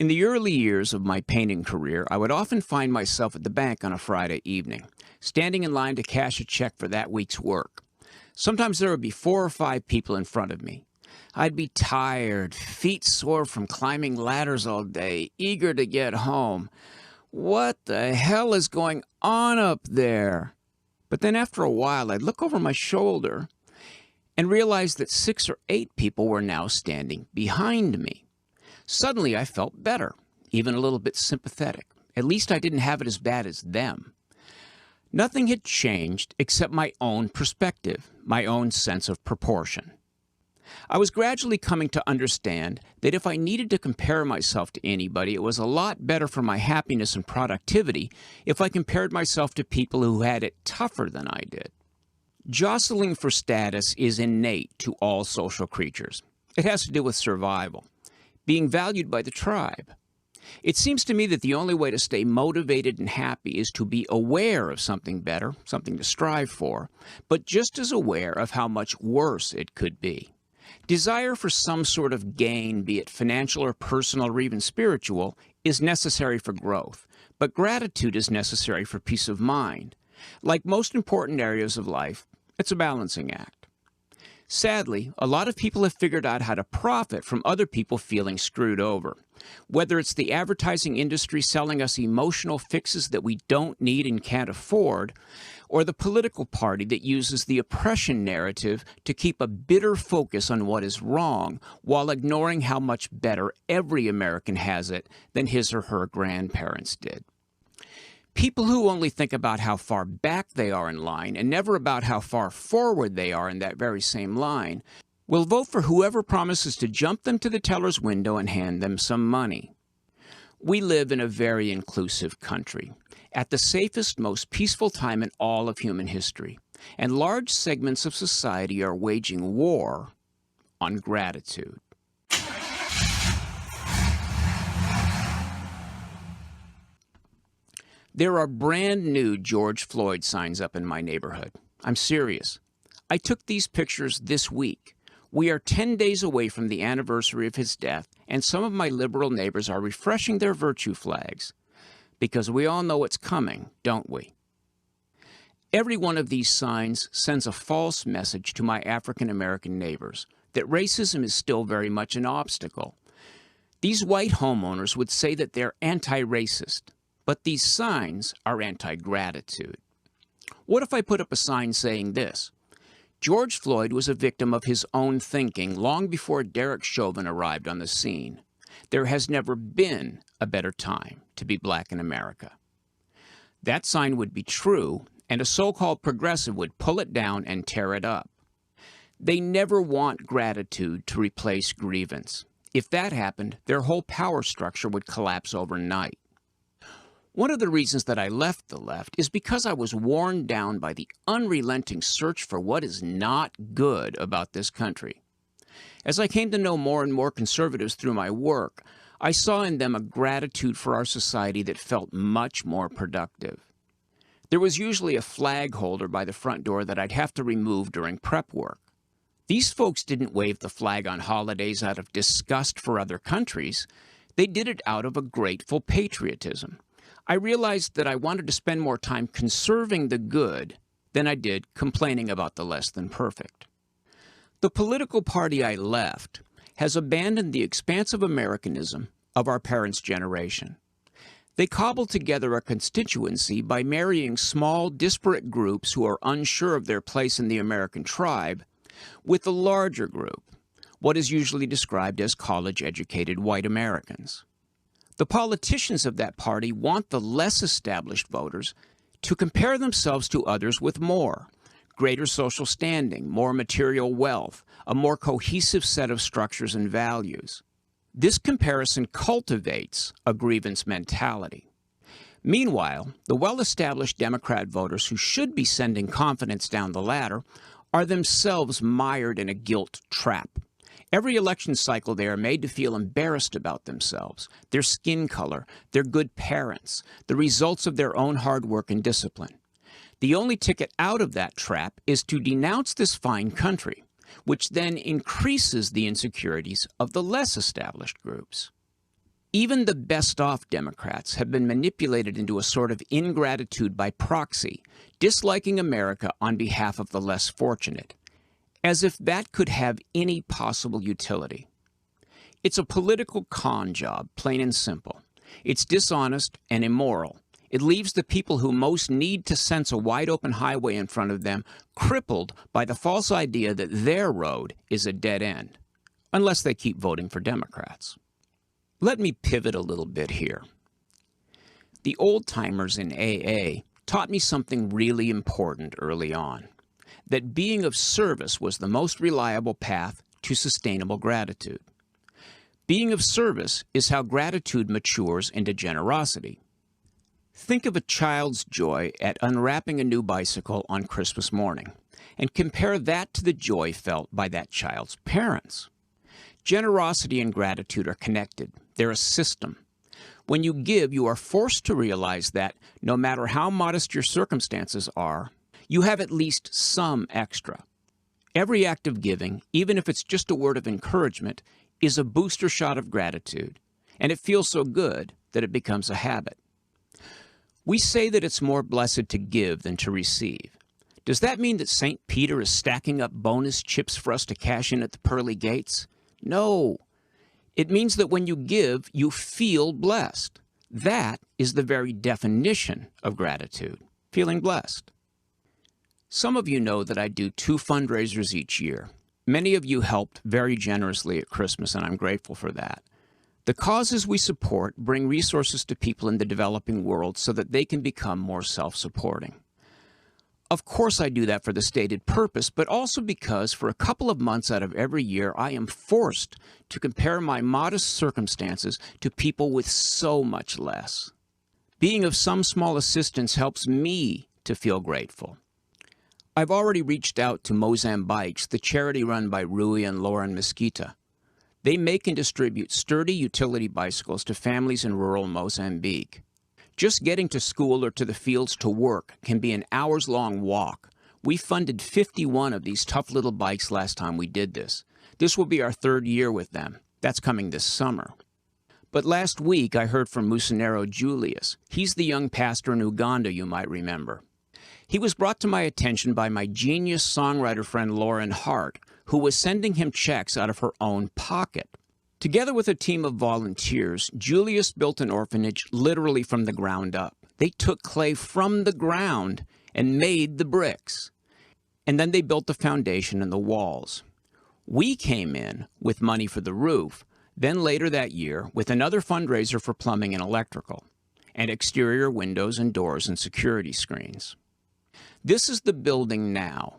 In the early years of my painting career, I would often find myself at the bank on a Friday evening, standing in line to cash a check for that week's work. Sometimes there would be 4 or 5 people in front of me. I'd be tired, feet sore from climbing ladders all day, eager to get home. What the hell is going on up there? But then after a while, I'd look over my shoulder and realize that 6 or 8 people were now standing behind me. Suddenly, I felt better, even a little bit sympathetic. At least I didn't have it as bad as them. Nothing had changed except my own perspective, my own sense of proportion. I was gradually coming to understand that if I needed to compare myself to anybody, it was a lot better for my happiness and productivity if I compared myself to people who had it tougher than I did. Jostling for status is innate to all social creatures. It has to do with survival, being valued by the tribe. It seems to me that the only way to stay motivated and happy is to be aware of something better, something to strive for, but just as aware of how much worse it could be. Desire for some sort of gain, be it financial or personal or even spiritual, is necessary for growth, but gratitude is necessary for peace of mind. Like most important areas of life, it's a balancing act. Sadly, a lot of people have figured out how to profit from other people feeling screwed over. Whether it's the advertising industry selling us emotional fixes that we don't need and can't afford, or the political party that uses the oppression narrative to keep a bitter focus on what is wrong while ignoring how much better every American has it than his or her grandparents did. People who only think about how far back they are in line and never about how far forward they are in that very same line will vote for whoever promises to jump them to the teller's window and hand them some money. We live in a very inclusive country, at the safest, most peaceful time in all of human history, and large segments of society are waging war on gratitude. There are brand new George Floyd signs up in my neighborhood. I'm serious. I took these pictures this week. We are 10 days away from the anniversary of his death, and some of my liberal neighbors are refreshing their virtue flags. Because we all know it's coming, don't we? Every one of these signs sends a false message to my African American neighbors that racism is still very much an obstacle. These white homeowners would say that they're anti-racist. But these signs are anti-gratitude. What if I put up a sign saying this? George Floyd was a victim of his own thinking long before Derek Chauvin arrived on the scene. There has never been a better time to be black in America. That sign would be true, and a so-called progressive would pull it down and tear it up. They never want gratitude to replace grievance. If that happened, their whole power structure would collapse overnight. One of the reasons that I left the left is because I was worn down by the unrelenting search for what is not good about this country. As I came to know more and more conservatives through my work, I saw in them a gratitude for our society that felt much more productive. There was usually a flag holder by the front door that I'd have to remove during prep work. These folks didn't wave the flag on holidays out of disgust for other countries. They did it out of a grateful patriotism. I realized that I wanted to spend more time conserving the good than I did complaining about the less than perfect. The political party I left has abandoned the expansive Americanism of our parents' generation. They cobbled together a constituency by marrying small, disparate groups who are unsure of their place in the American tribe with the larger group, what is usually described as college-educated white Americans. The politicians of that party want the less established voters to compare themselves to others with more, greater social standing, more material wealth, a more cohesive set of structures and values. This comparison cultivates a grievance mentality. Meanwhile, the well-established Democrat voters who should be sending confidence down the ladder are themselves mired in a guilt trap. Every election cycle, they are made to feel embarrassed about themselves, their skin color, their good parents, the results of their own hard work and discipline. The only ticket out of that trap is to denounce this fine country, which then increases the insecurities of the less established groups. Even the best-off Democrats have been manipulated into a sort of ingratitude by proxy, disliking America on behalf of the less fortunate, as if that could have any possible utility. It's a political con job, plain and simple. It's dishonest and immoral. It leaves the people who most need to sense a wide-open highway in front of them crippled by the false idea that their road is a dead end, unless they keep voting for Democrats. Let me pivot a little bit here. The old-timers in AA taught me something really important early on, that being of service was the most reliable path to sustainable gratitude. Being of service is how gratitude matures into generosity. Think of a child's joy at unwrapping a new bicycle on Christmas morning, and compare that to the joy felt by that child's parents. Generosity and gratitude are connected. They're a system. When you give, you are forced to realize that, no matter how modest your circumstances are, you have at least some extra. Every act of giving, even if it's just a word of encouragement, is a booster shot of gratitude, and it feels so good that it becomes a habit. We say that it's more blessed to give than to receive. Does that mean that St. Peter is stacking up bonus chips for us to cash in at the pearly gates? No. It means that when you give, you feel blessed. That is the very definition of gratitude, feeling blessed. Some of you know that I do 2 fundraisers each year. Many of you helped very generously at Christmas, and I'm grateful for that. The causes we support bring resources to people in the developing world so that they can become more self-supporting. Of course I do that for the stated purpose, but also because for a couple of months out of every year, I am forced to compare my modest circumstances to people with so much less. Being of some small assistance helps me to feel grateful. I've already reached out to Mozambiques, the charity run by Rui and Lorin Hart. They make and distribute sturdy utility bicycles to families in rural Mozambique. Just getting to school or to the fields to work can be an hours-long walk. We funded 51 of these tough little bikes last time we did this. This will be our 3rd year with them. That's coming this summer. But last week I heard from Missionary Julius. He's the young pastor in Uganda you might remember. He was brought to my attention by my genius songwriter friend Lorin Hart, who was sending him checks out of her own pocket. Together with a team of volunteers, Julius built an orphanage literally from the ground up. They took clay from the ground and made the bricks. And then they built the foundation and the walls. We came in with money for the roof, then later that year with another fundraiser for plumbing and electrical, and exterior windows and doors and security screens. This is the building now.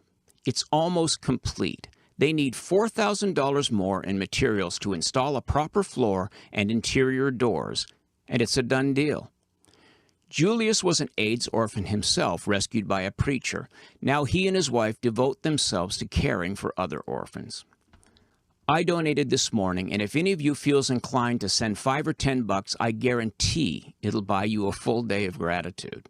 It's almost complete. They need $4,000 more in materials to install a proper floor and interior doors, and it's a done deal. Julius was an AIDS orphan himself, rescued by a preacher. Now he and his wife devote themselves to caring for other orphans. I donated this morning, and if any of you feels inclined to send $5 or $10, I guarantee it'll buy you a full day of gratitude.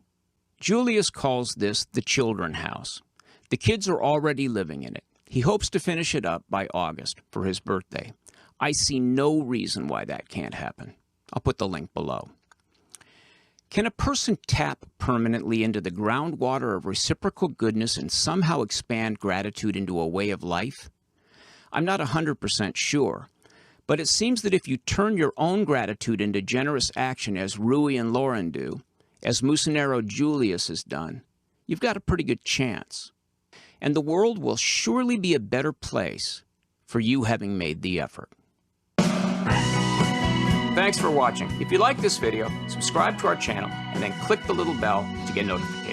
Julius calls this the Children House. The kids are already living in it. He hopes to finish it up by August for his birthday. I see no reason why that can't happen. I'll put the link below. Can a person tap permanently into the groundwater of reciprocal goodness and somehow expand gratitude into a way of life? I'm not 100% sure, but it seems that if you turn your own gratitude into generous action as Rui and Lorin do, as Missionary Julius has done, you've got a pretty good chance. And the world will surely be a better place for you having made the effort. Thanks for watching. If you like this video, subscribe to our channel and then click the little bell to get notifications.